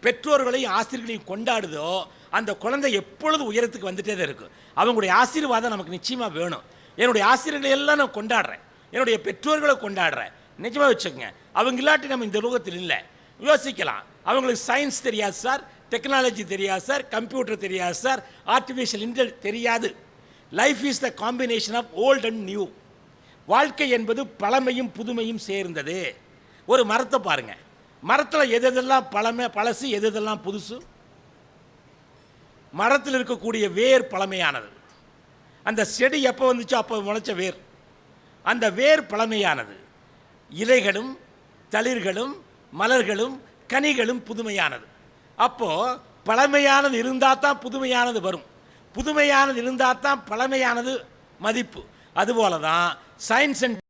பெற்றோர்களையும் ஆசிரியர்களையும் கொண்டாடுதோ அந்த குழந்தை எப்பொழுது உயரத்துக்கு வந்துட்டே தான் இருக்கும். அவங்களுடைய ஆசீர்வாதம் நமக்கு நிச்சயமாக வேணும். என்னுடைய ஆசிரியர்களை எல்லாம் நான் கொண்டாடுறேன், என்னுடைய பெற்றோர்களை கொண்டாடுறேன். நிஜமாக வச்சுக்கோங்க, அவங்க இல்லாட்டி நம்ம இந்த உலகத்தில் இல்லை. யோசிக்கலாம், அவங்களுக்கு சயின்ஸ் தெரியாது சார், டெக்னாலஜி தெரியாது சார், கம்ப்யூட்டர் தெரியாது சார், ஆர்டிஃபிஷியல் இன்டெலிஜென்ஸ் தெரியாது. Life is the combination of old and new. வாழ்க்கை என்பது பழமையும் புதுமையும் சேர்ந்தது. ஒரு மரத்தை பாருங்கள், மரத்தில் எதெல்லாம் பழசு, எதெல்லாம் புதுசு. மரத்தில் இருக்கக்கூடிய வேர் பழமையானது. அந்த செடி எப்போ வந்துச்சோ அப்போ முளைச்ச வேர், அந்த வேர் பழமையானது. இலைகளும் தளிர்களும் மலர்களும் கனிகளும் புதுமையானது. அப்போது பழமையானது இருந்தால் தான் புதுமையானது வரும், புதுமையானது இருந்தால் தான் பழமையானது மதிப்பு. அதுபோல தான் சயின்ஸ் அண்ட்